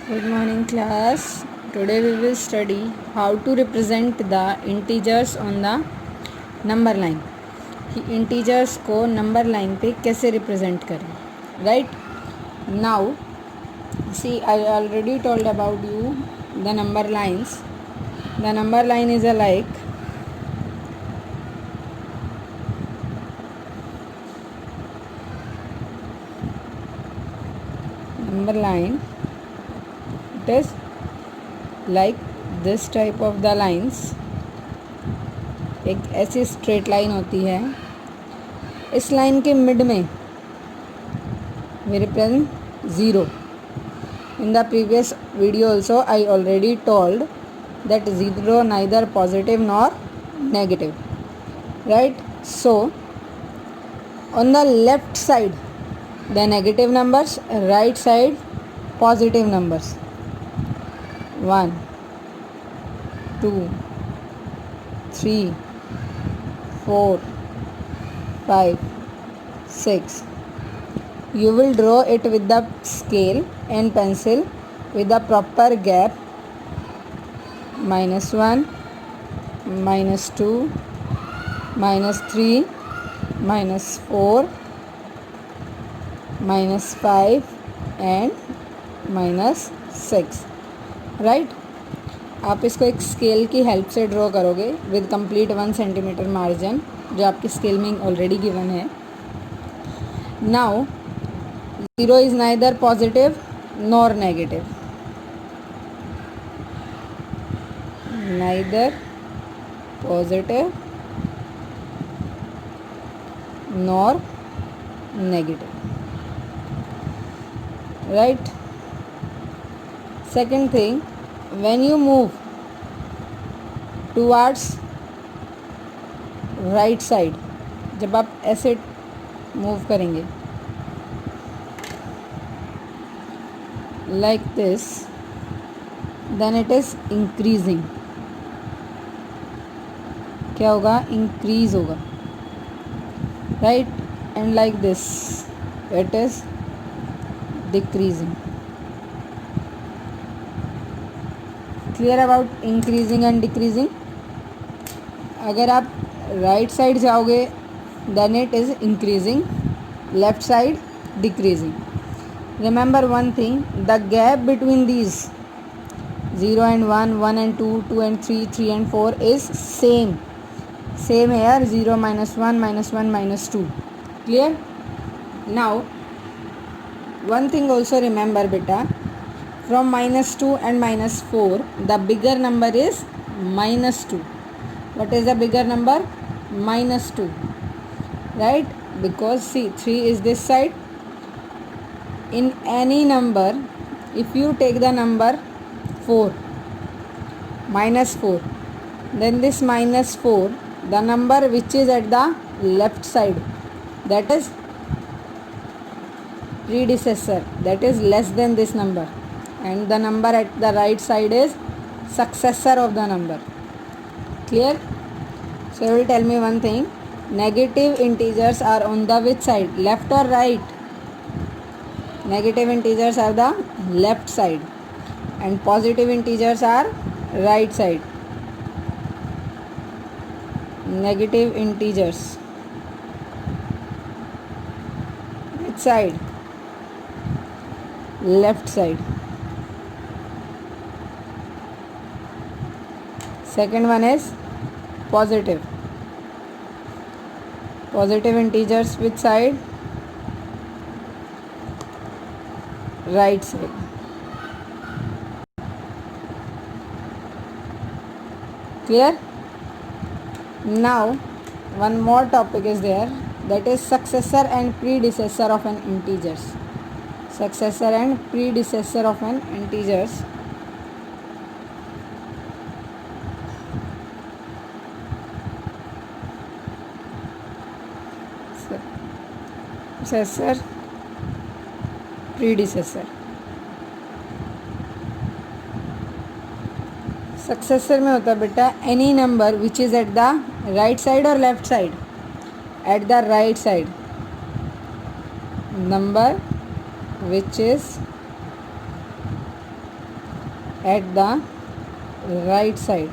Good morning class. Today we will study how to represent the integers on the number line. कि integers को number line पे कैसे represent करें. Right? Now, see, I already told about you the number lines. The number line is a like number line. It is like this type of the lines. एक ऐसी straight line होती है. इस line के mid में we represent 0. In the previous video also I already told that 0 neither positive nor negative, right? So on the left side the negative numbers, right side positive numbers. 1 2 3 4 5 6. You will draw it with the scale and pencil with the proper gap. -1, -2, -3, -4, -5 and -6. Right. आप इसको एक scale की help से draw करोगे with complete 1 centimetre margin जो आपकी scale में already given है. Now 0 is neither positive nor negative. Neither positive nor negative. Right? Second thing, when you move towards right side, जब आप ऐसे मूव करेंगे like this, then it is increasing. क्या होगा? इंक्रीज होगा. Right. And like this it is decreasing. Clear about increasing and decreasing. अगर आप right side जाओगे then it is increasing, left side decreasing. Remember one thing, the gap between these 0 and 1, 1 and 2, 2 and 3, 3 and 4 is same here. 0 minus 1 minus 1 minus 2. Clear? Now one thing also remember beta, from -2 and -4 the bigger number is -2. What is the bigger number? -2. Right? Because see, 3 is this side. In any number, if you take the number 4 -4, then this -4, the number which is at the left side, that is predecessor, that is less than this number, and the number at the right side is successor of the number. Clear? So you will tell me one thing, negative integers are on the which side, left or right? Negative integers are the left side and positive integers are right side. Negative integers which side? Left side. Second one is positive. Positive integers which side? Right side. Clear? Now one more topic is there, that is successor and predecessor of an integers. Successor and predecessor of an integers. Successor, predecessor. Successor में होता है बेटा any number which is at the right side और left side. At the right side number which is at the right side,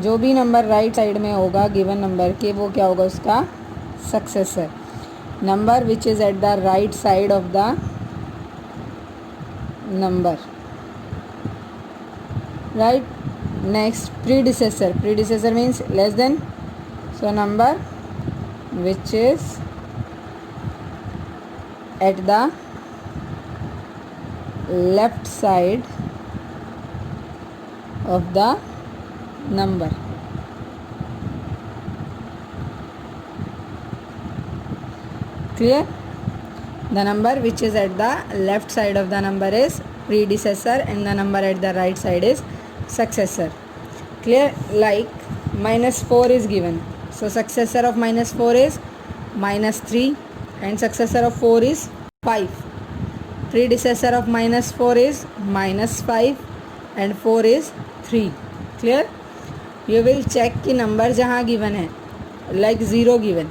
जो भी number right side में होगा given number के वो क्या होगा उसका successor. Number which is at the right side of the number, right? Next, predecessor means less than, so number which is at the left side of the number. Clear? The number which is at the left side of the number is predecessor and the number at the right side is successor. Clear? Like -4 is given, so successor of -4 is -3 and successor of 4 is 5. Predecessor of -4 is -5 and 4 is 3. Clear? You will check कि number जहाँ given है, like 0 given,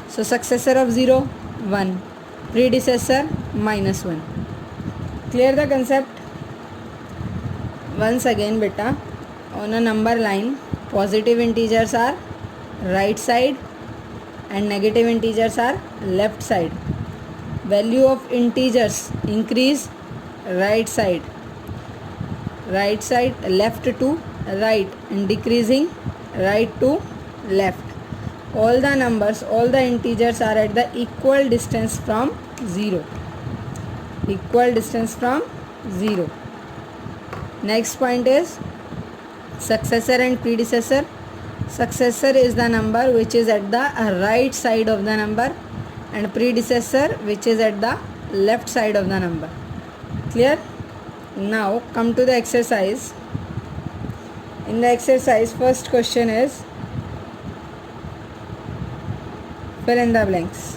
so successor of 0 1, predecessor -1. Clear the concept? Once again beta, on a number line positive integers are right side and negative integers are left side. Value of integers increase right side left to right and decreasing right to left. All the numbers, all the integers are at the equal distance from 0. Next point is successor and predecessor. Successor is the number which is at the right side of the number and predecessor which is at the left side of the number. Clear? Now come to the exercise. In the exercise, first question is fill in the blanks.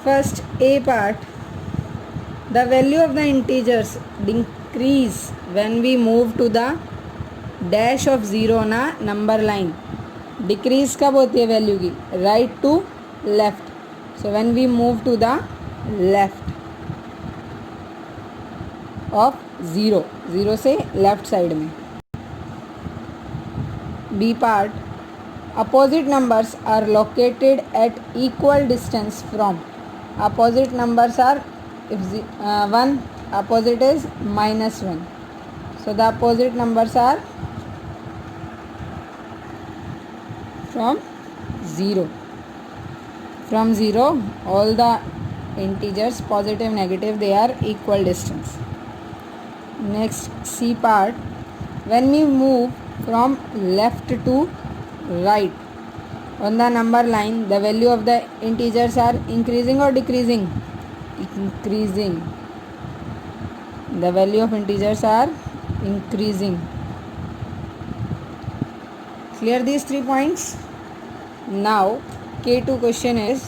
First, A part. The value of the integers decrease when we move to the dash of 0 na number line. Decrease कब होती है value की? Right to left. So when we move to the left of 0 से left side में. B part. Opposite numbers are located at equal distance from. Opposite numbers are, if 1 opposite is -1, so the opposite numbers are from 0. From 0 all the integers positive negative they are equal distance. Next, C part. When we move from left to right on the number line, the value of the integers are increasing or decreasing? Increasing. The value of integers are increasing. Clear these 3 points? Now K2 question is,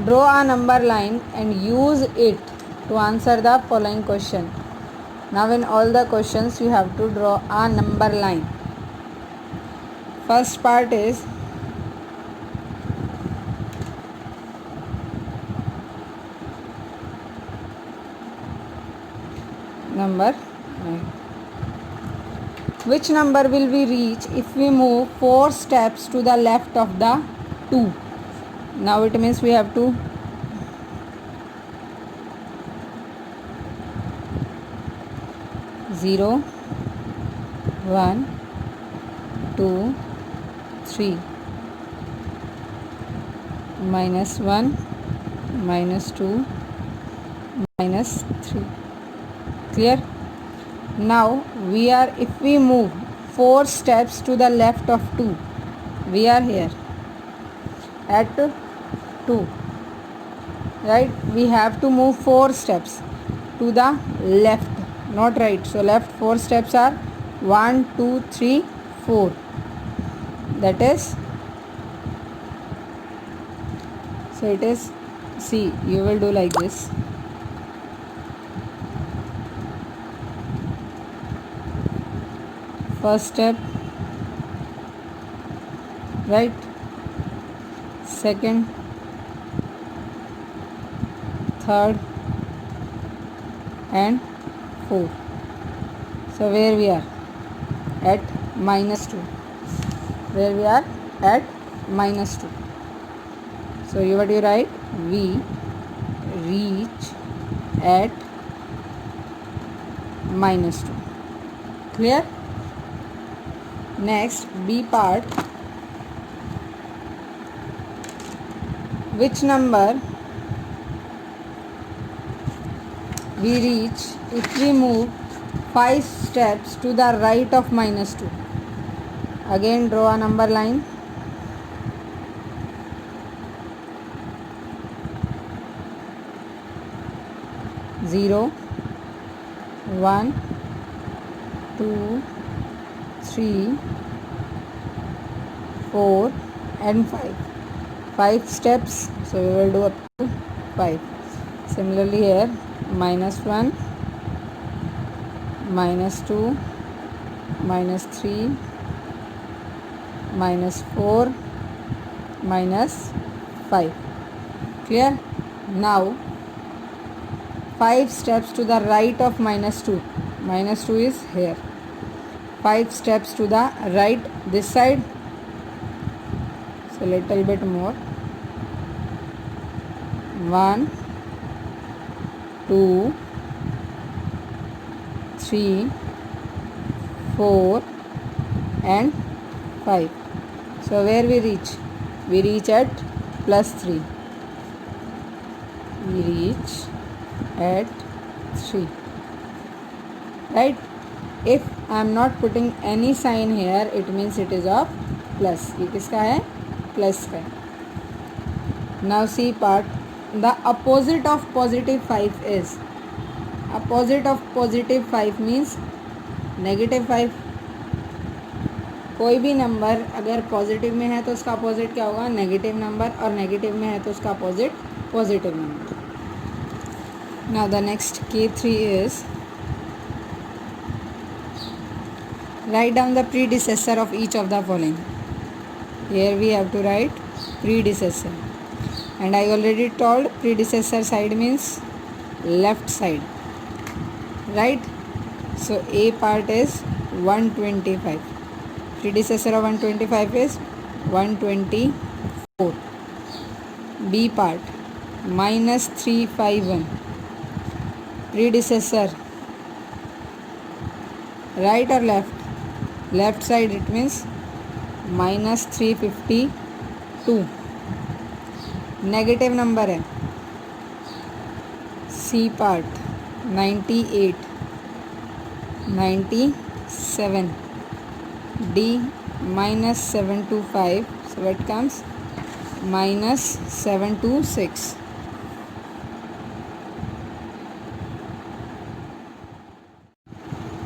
draw a number line and use it to answer the following question. Now in all the questions you have to draw a number line. First part is number 9. Which number will we reach if we move 4 steps to the left of the 2? Now it means we have to zero, 1, 2, 3, -1, -2, -3. Clear? Now if we move 4 steps to the left of 2, we are here at 2, right? We have to move 4 steps to the left, not right. So left 4 steps are 1, 2, 3, 4. That is, so it is, see, you will do like this. First step, right? Second, third and fourth. So where we are? At -2. Where we are? At -2. So what do you write? We reach at -2. Clear? Next, B part. Which number we reach if we move 5 steps to the right of -2? Again, draw a number line. Zero, 1, 2, 3, 4 and 5. 5 steps, so we will do up to 5. Similarly here, -1, -2, -3, -4, -5. Clear? Now 5 steps to the right of -2. -2 is here. 5 steps to the right this side. So little bit more. 1, 2, 3, 4 and 5. So where we reach? We reach at +3. We reach at 3. Right? If I am not putting any sign here, it means it is of plus. ये किसका है? Plus का. Now C part. The opposite of +5 is. Opposite of +5 means -5. कोई भी number अगर positive में है तो उसका अपोजिट क्या होगा? नेगेटिव नंबर, और नेगेटिव में है तो उसका opposite positive number. Now the next K3 is, write down the predecessor of each of the following. Here we have to write predecessor, and I already told predecessor side means left side, right? So A part is 125. Predecessor of 125 is 124. B part -351. Predecessor, right or left? Left side, it means -352. Negative number है. C part 98, 97. D -725. So what comes? -726.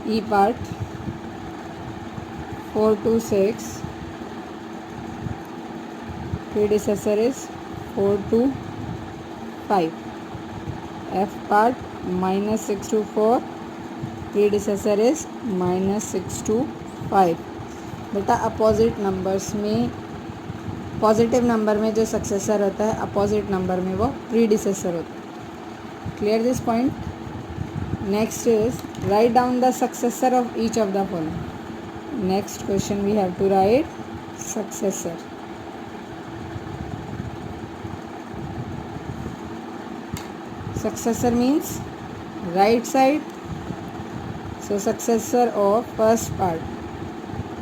E part 426. Predecessor is 425. F part -624. Predecessor is -625. बेटा opposite numbers में, positive number में जो successor होता है, opposite number में वो predecessor होता है. Clear this point? Next is write down the successor of each of the following. Next question we have to write successor. Successor means right side. So successor of first part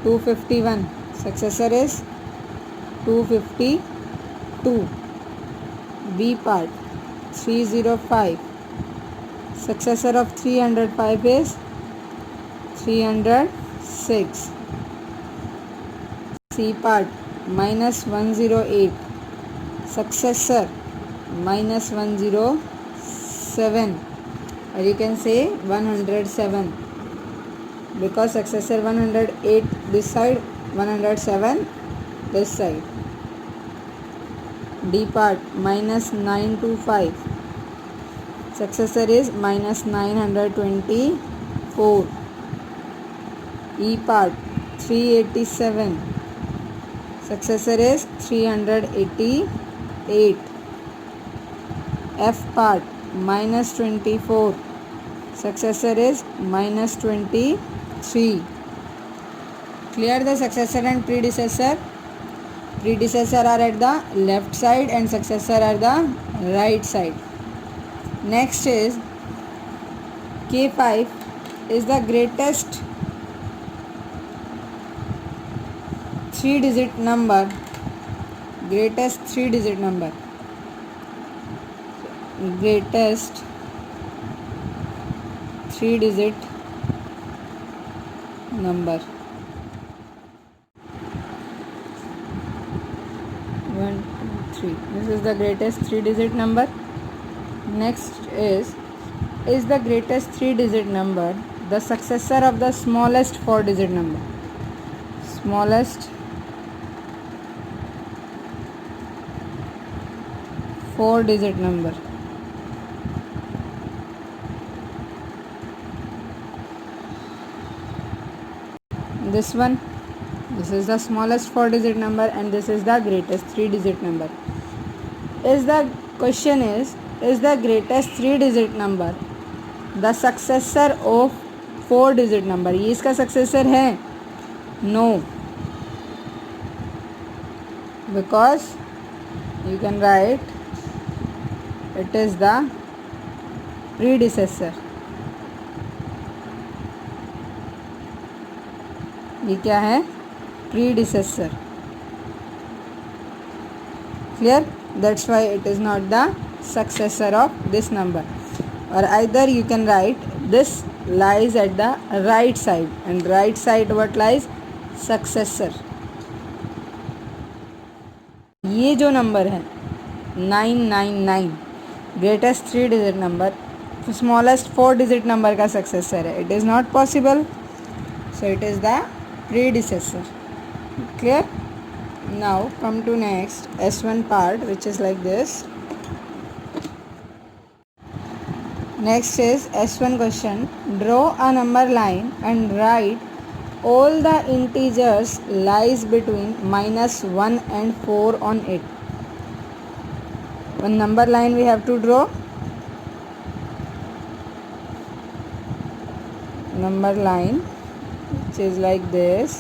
251. Successor is 252. B part 305. Successor of 305 is 306. C part -108. Successor -107, or you can say 107, because successor 108 this side, 107 this side. D part -925. Successor is -924. E part 387. successor is 388. F part -24, successor is -23. Clear the successor and predecessor. Predecessor are at the left side and successor are the right side. Next is K5 is the greatest 3-digit number. Greatest 3-digit number. Greatest 3-digit number. 1, 2, 3. This is the greatest 3-digit number. Next is the greatest 3-digit number the successor of the smallest 4-digit number? Smallest 4-digit number. This one, this is the smallest 4-digit number and this is the greatest 3-digit number. The question is the greatest 3-digit number the successor of 4-digit number? ये इसका successor है? No, because you can write it is the predecessor. ये क्या है? Predecessor. Clear? That's why it is not the successor of this number. Or either you can write this lies at the right side and right side what lies? Successor. ये जो number है 999 greatest 3-digit number smallest 4-digit number का successor है. It is not possible, so it is the predecessor. Clear? Now come to next S1 part, which is like this. Next is S1 question. Draw a number line and write all the integers lies between -1 and 4 on it. One number line we have to draw. Number line which is like this.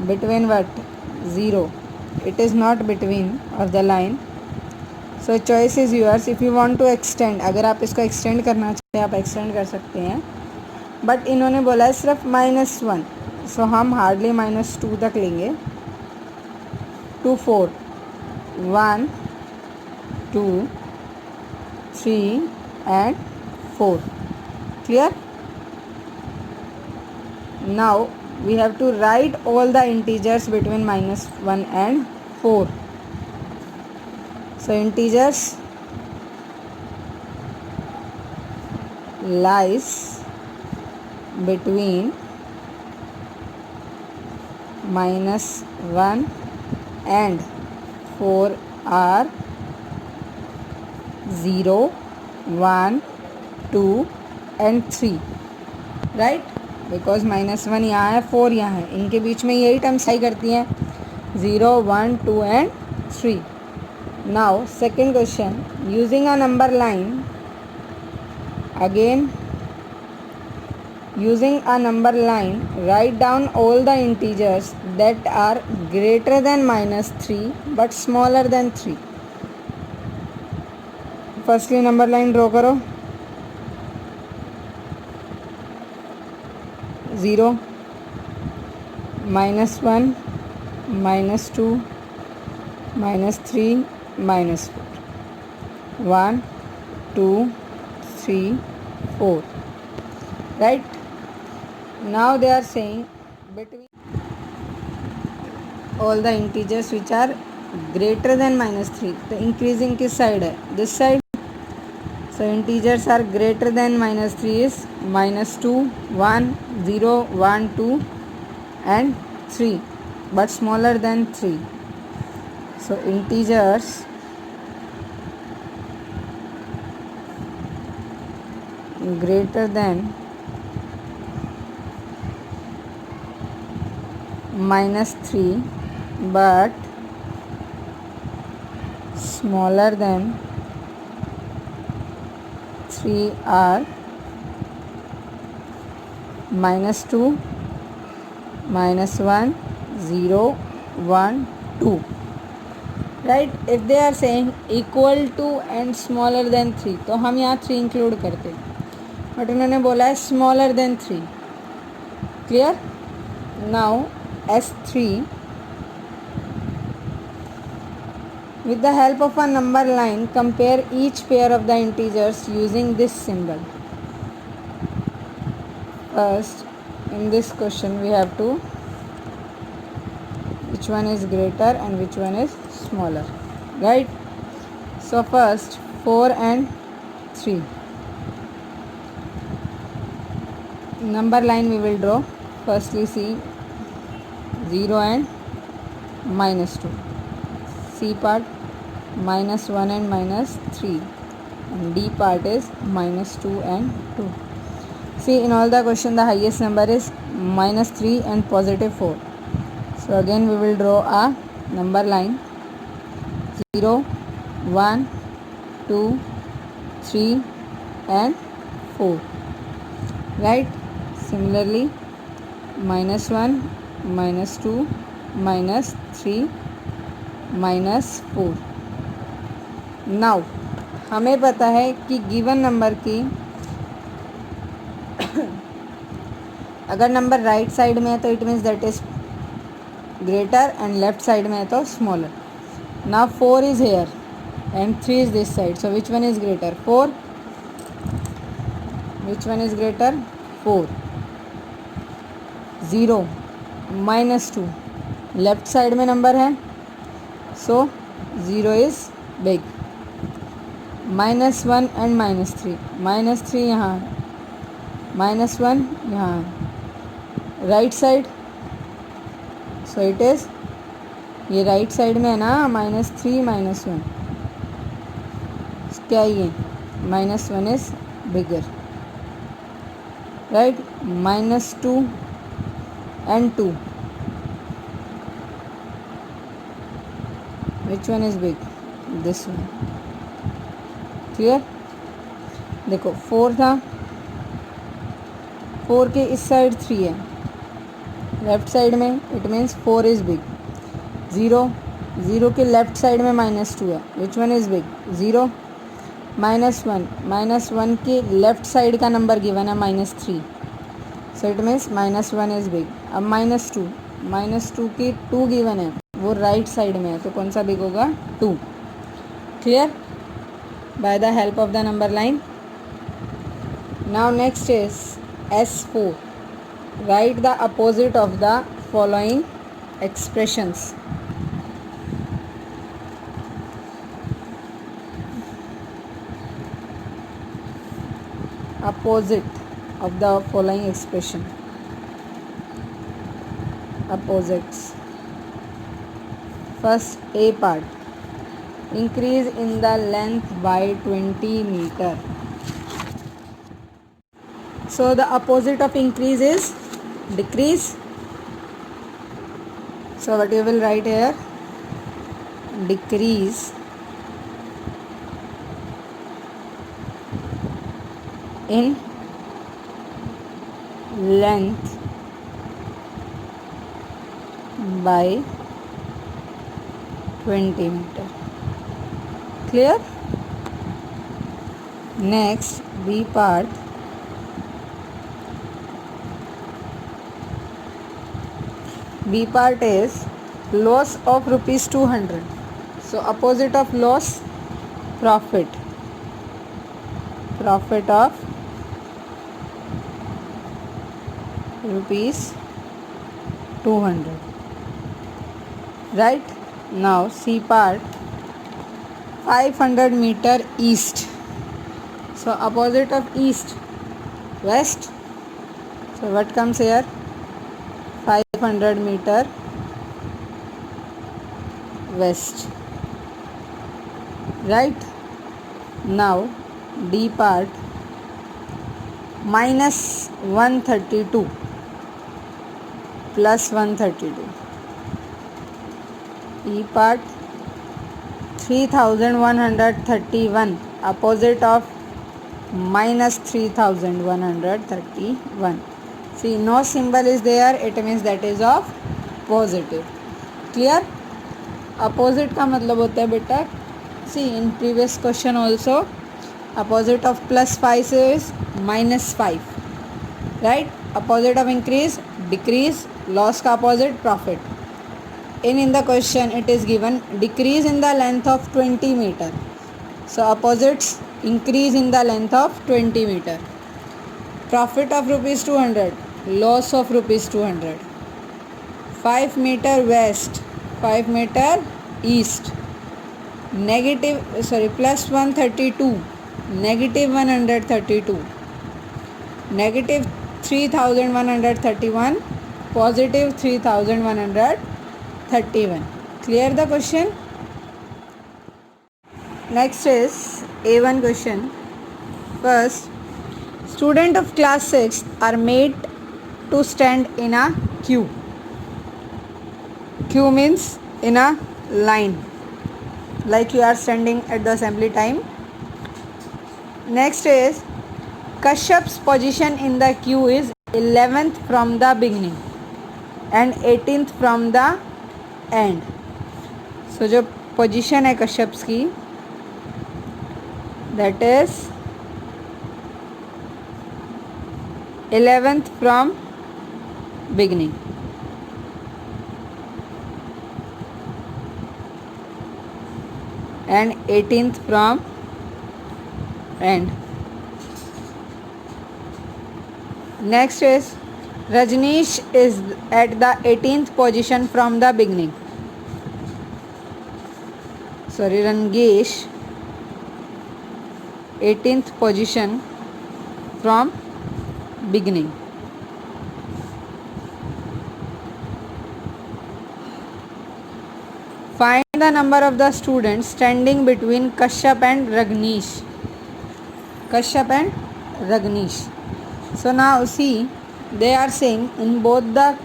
Between what? 0. It is not between of the line. So choice is yours. If you want to extend, अगर आप इसको extend करना चाहते हैं आप extend कर सकते हैं. बट इन्होंने बोला है सिर्फ -1, सो हम हार्डली -2 तक लेंगे. 2, 4, 1, 2, 3 and 4. Clear? Now we have to write all the integers between -1 and 4. So integers lies between -1 and 4 are 0, 1, 2 and 3. Right? Because -1 यहाँ है, 4 यहाँ है, इनके बीच में यही टर्म्स हाई करती हैं 0, 1, 2 and 3. Now second question. Using a number line, again using a number line, write down all the integers that are greater than -3 but smaller than 3. Firstly number line draw करो. 0, -1, -2, -3, -4. 1, 2, 3, 4. Right? Now they are saying between all the integers which are greater than -3. तो increasing किस side है? This side. So integers are greater than -3 is -2, 1, 0, 1, 2 and 3, but smaller than 3. So integers greater than -3 but smaller than 3 are -2, -1, 0, 1, 2. Right. If they are saying equal to and smaller than 3 तो हम यहाँ 3 include करते, but उन्होंने बोला है smaller than 3. Clear. Now S3 with the help of a number line compare each pair of the integers using this symbol. First, in this question we have to which one is greater and which one is smaller, right? So first 4 and 3 number line we will draw. Firstly see 0 and -2, C part -1 and -3, and D part is -2 and 2. See, in all the question the highest number is -3 and +4. So again we will draw a number line 0, 1, 2, 3 and 4, right? Similarly -1, -2, -3, -4. Now हमें पता है कि given number की अगर number right side में है तो it means that is greater and left side में है तो smaller. Now 4 is here and 3 is this side, so which one is greater? 4. Which one is greater? 4. 0, -2 left side में number है, सो 0 is big. -1 and -3, -3 यहाँ, -1 यहाँ, right side, so it is ये right side में है ना, -3 -1, क्या ये -1 is bigger, right? -2 and 2, which one is big? This one. Clear. देखो 4 था, 4 के इस साइड 3 है लेफ्ट साइड में, इट मीन्स 4 इज बिग. 0 के लेफ्ट साइड में -2 है, विच वन इज बिग? 0. -1 के लेफ्ट साइड का नंबर गिवन है -3, so it means -1 is big. अब -2 की 2 गिवन है, वो राइट साइड में है, तो कौन सा बिग होगा? 2. Clear. By the help of the number line. Now next is S4. Right the opposite of the following expressions. Opposite of the following expression. Opposites. First, A part. Increase in the length by 20 meter. So the opposite of increase is decrease. So what you will write here? Decrease in length by 20 meter. Clear. Next, B part. B part is loss of ₹200. So opposite of loss, profit. Profit of ₹200. Right. Now C part, 500 meter east. So opposite of east, west. So what comes here? 500 meter west. Right. Now D part, -132. plus 132. E part 3131 opposite of minus 3131. See, no symbol is there, it means that is of positive. Clear? Opposite का मतलब होता है बेटा, see in previous question also opposite of plus 5 is minus 5, right? Opposite of increase decrease, loss का opposite profit. In the question it is given decrease in the length of 20 meter, so opposites increase in the length of 20 meter. Profit of rupees 200, loss of rupees 200. 5 meter west, 5 meter east, plus 132, negative 132, negative 3131, positive 3131. Clear the question? Next is A1 question. First, student of class 6 are made to stand in a queue. Queue means in a line, like you are standing at the assembly time. Next is Kashyap's position in the queue is 11th from the beginning and 18th from the end. So जो position है कश्यप्स की, that is 11th from beginning and 18th from end. Next is Rajneesh is at the 18th position from the beginning. Sorry, Rangesh 18th position from beginning. Find the number of the students standing between Kashyap and Rajneesh. Kashyap and Rajneesh. So now see, they are saying in both the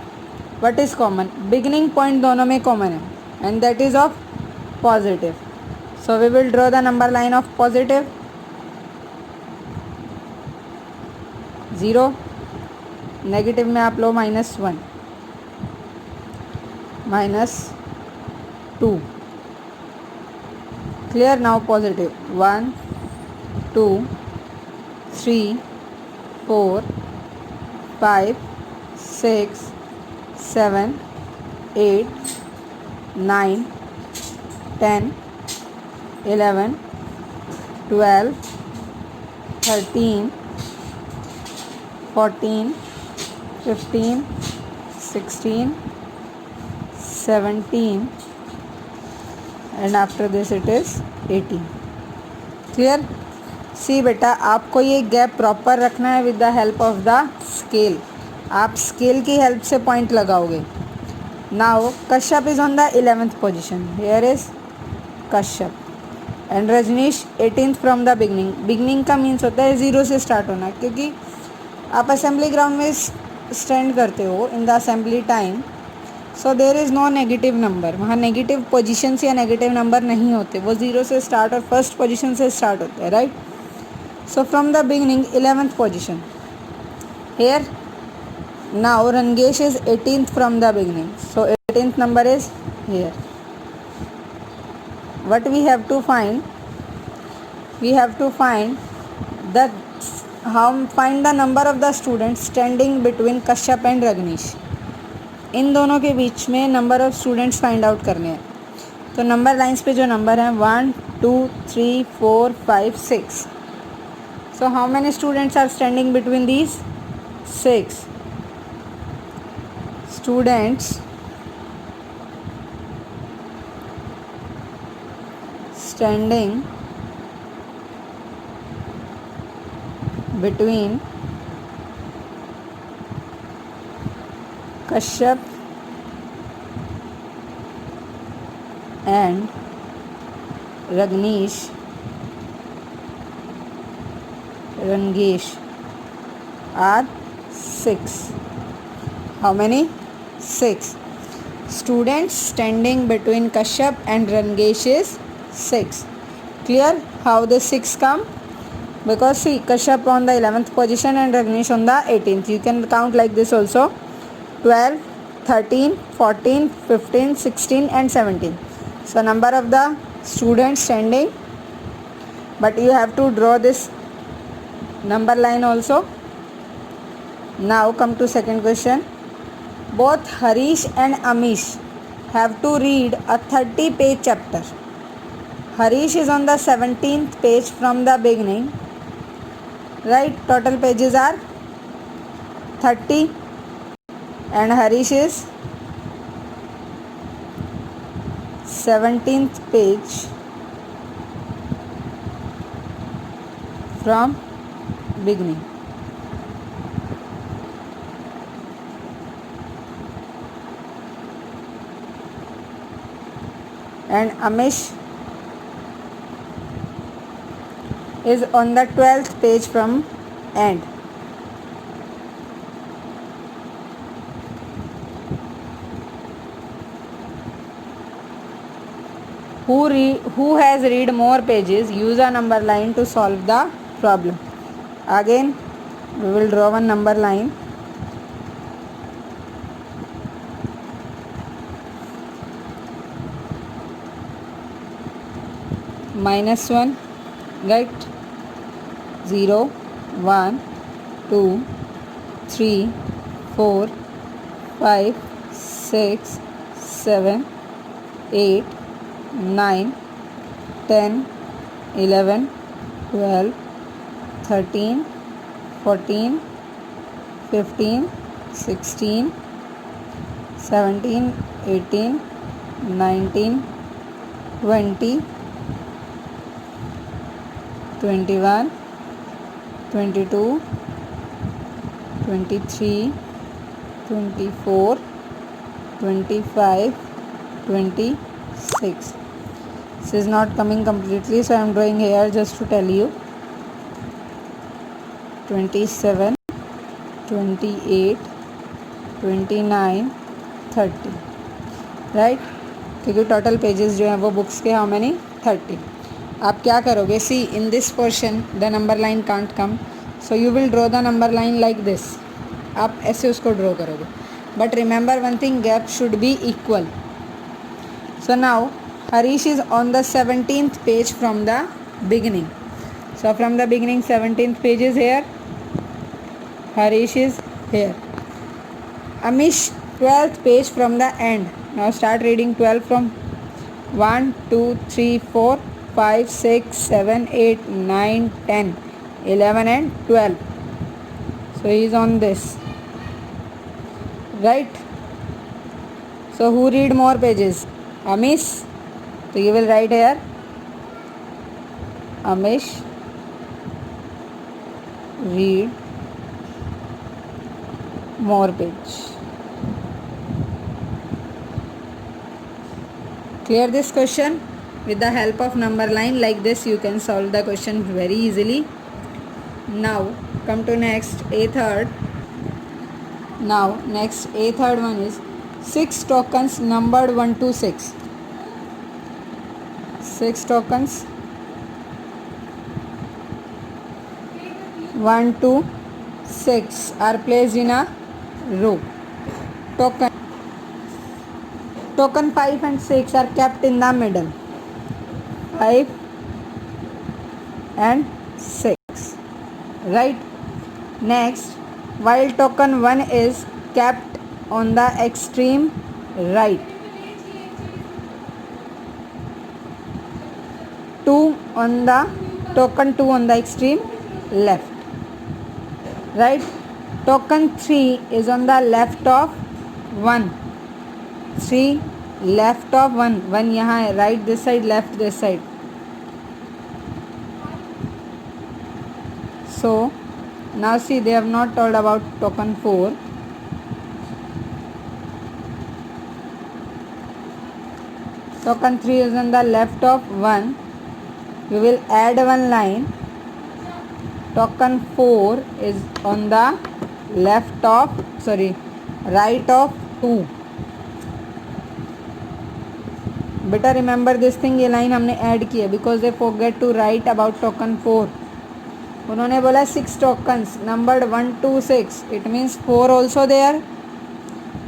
what is common, beginning point दोनों में common है and that is of positive. So we will draw the number line of positive. 0, negative में आप लो -1, -2. Clear? Now positive 1, 2, 3, 4, 5, 6, 7, 8, 9, 10, 11, 12, 13, 14, 15, 16, 17, and after this it is 18. Clear? सी बेटा, आपको ये gap proper रखना है with the help of the scale. आप scale की help से पॉइंट लगाओगे. Now Kashyap is on the 11th position. Here is Kashyap and Rajneesh 18th from the beginning. Beginning का मीन्स होता है 0 से स्टार्ट होना, क्योंकि आप असेंबली ग्राउंड में स्टैंड करते हो in the assembly time. So there is no negative number. वहाँ नेगेटिव पोजीशन या नेगेटिव नंबर नहीं होते, वो 0 से स्टार्ट और फर्स्ट पोजीशन से स्टार्ट होते हैं, right. So from the beginning 11th position. Here now Rangesh is 18th from the beginning, so 18th number is here. What we have to find, we have to find the um find the number of the students standing between Kashyap and Rajneesh. इन दोनों के बीच में number of students find out करने हैं. तो number lines पे जो नंबर हैं 1, 2, 3, 4, 5, 6. So how many students are standing between these? 6 students standing between Kashyap and Rajneesh, Rangesh are 6. How many? 6. Students standing between Kashyap and Rangesh is 6. Clear how the 6 come? Because see, Kashyap on the 11th position and Rangesh on the 18th. You can count like this also. 12, 13, 14, 15, 16 and 17. So number of the students standing, but you have to draw this number line also. Now come to second question. Both Harish and Amish have to read a 30-page chapter. Harish is on the 17th page from the beginning. Right, total pages are 30 and Harish is 17th page from beginning. And Amish is on the 12th page from end. Who has read more pages? Use a number line to solve the problem. Again, we will draw one number line. -1, right? 0, 1, 2, 3, 4, 5, 6, 7, 8, 9, 10, 11, 12, 13, 14, 15, 16, 17, 18, 19, 20, 21, 22, 23, 24, 25, 26. This is not coming completely, so I am drawing here just to tell you. 27, 28, 29, 30. Right, क्योंकि total pages जो हैं वो books के how many 30. आप क्या करोगे? See in this portion the number line can't come, so you will draw the number line like this. आप ऐसे उसको ड्रॉ करोगे, but remember one thing, gap should be equal. So now Harish is on the 17th page from the beginning. So from the beginning 17th page is here. Harish is here. Amish 12th page from the end. Now start reading 12 from 1, 2, 3, 4, 5, 6, 7, 8, 9, 10, 11 and 12. So he is on this. Right? So who read more pages? Amish. So you will write here Amish read more page. Clear this question? With the help of number line like this you can solve the question very easily. Now come to next a third. Now next a third one is 6 tokens numbered 1 to 6. 6 tokens 1 to 6 are placed in a row. Token 5 and 6 are kept in the middle. 5 and 6. Right? Next, while token 1 is kept on the extreme right. 2 on the token 2 on the extreme left. Right? Token 3 is on the left of 1. 3 left of 1. 1 यहाँ है, right this side, left this side. So now see, they have not told about token 4. Token 3 is on the left of 1. We will add one line. Token 4 is on the right of 2। बेटा remember this thing, ये line हमने add की है because they forget to write about token 4। उन्होंने बोला 6 tokens numbered 1 to 6, it means 4 also there,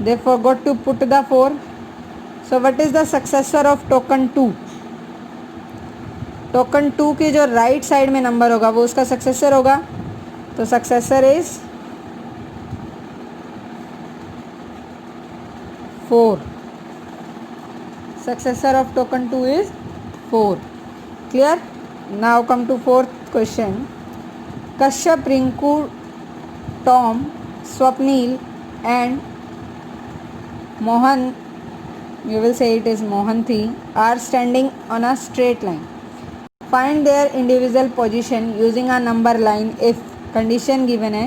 they forgot to put the 4। So what is the successor of token 2? Token 2 के जो right side में number होगा वो उसका सक्सेसर होगा, तो successor is 4। Successor of token 2 is 4. Clear? Now come to fourth question. Kashyap, Rinku, Tom, Swapnil and Mohan, you will say it is Mohanthi, are standing on a straight line. Find their individual position using a number line if condition given है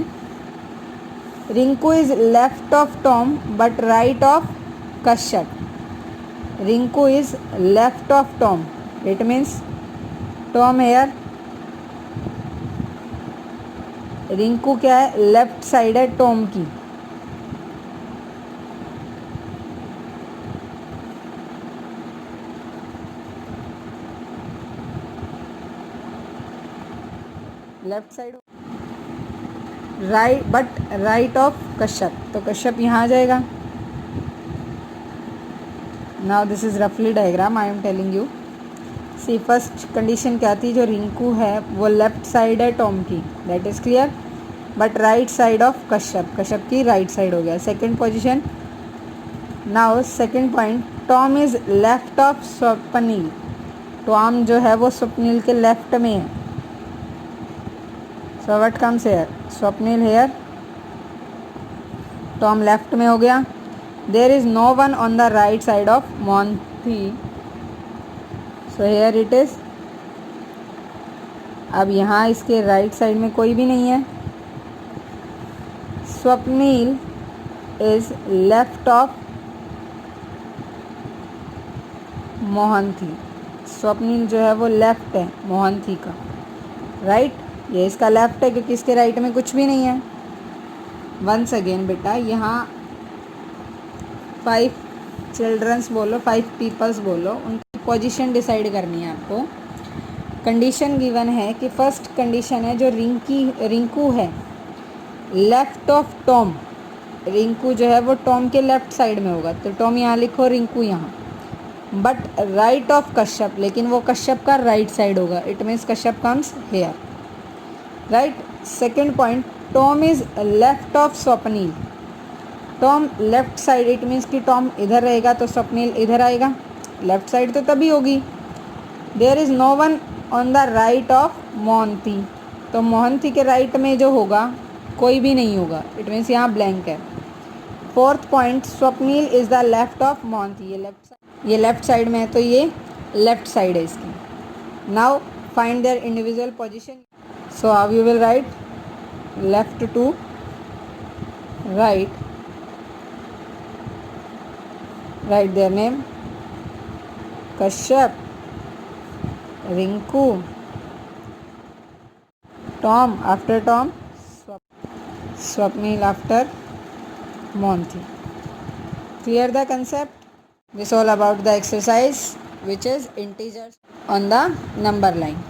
Rinku is left of Tom but right of Kashyap. Rinku is left of Tom, it means Tom here, Rinku क्या है, left side है Tom की। Left side right, but right of Kashyap, तो कश्यप यहाँ आ जाएगा। Now this is रफली diagram I am telling you. See first condition क्या थी, जो रिंकू है वो लेफ्ट साइड है टॉम की, that is clear, but right side of Kashyap, Kashyap की राइट साइड हो गया। Second position, now second point, Tom is left of Swapnil, Tom जो है वो स्वप्निल के लेफ्ट में है, so what comes here, Swapnil here, Tom left में हो गया। There is no one on the right side of Mohanty, so here it is. अब यहाँ इसके राइट साइड में कोई भी नहीं है। Swapnil is left of Mohanty, Swapnil जो है वो लेफ्ट है मोहंती का, राइट, ये इसका लेफ्ट है क्योंकि इसके राइट में कुछ भी नहीं है। वंस अगेन बेटा, यहाँ 5 चिल्ड्रंस बोलो, 5 पीपल्स बोलो, उनकी पोजीशन डिसाइड करनी है आपको। कंडीशन गिवन है कि फर्स्ट कंडीशन है जो रिंकू है लेफ्ट ऑफ टॉम, रिंकू जो है वो टॉम के लेफ्ट साइड में होगा, तो टॉम यहाँ लिखो, रिंकू यहाँ, बट राइट ऑफ कश्यप, लेकिन वो कश्यप का राइट साइड होगा, it means Kashyap comes here, right. Second point, Tom is left of Swapnil, Tom left side, it means कि टॉम इधर रहेगा तो स्वप्निल इधर आएगा, लेफ्ट साइड तो तभी होगी। There is no one on the right of Mohanty, तो मोहंती के राइट में जो होगा कोई भी नहीं होगा, इट मीन्स यहाँ ब्लैंक है। Fourth point, Swapnil is the left of Mohanty, ये लेफ्ट साइड में है तो ये लेफ्ट साइड है इसकी। Now find their individual position, so how you will write, left to right, write their name, Kashyap, Rinku, Tom after Tom, Swapnil after Mohanty. Clear the concept? This all about the exercise which is integers on the number line.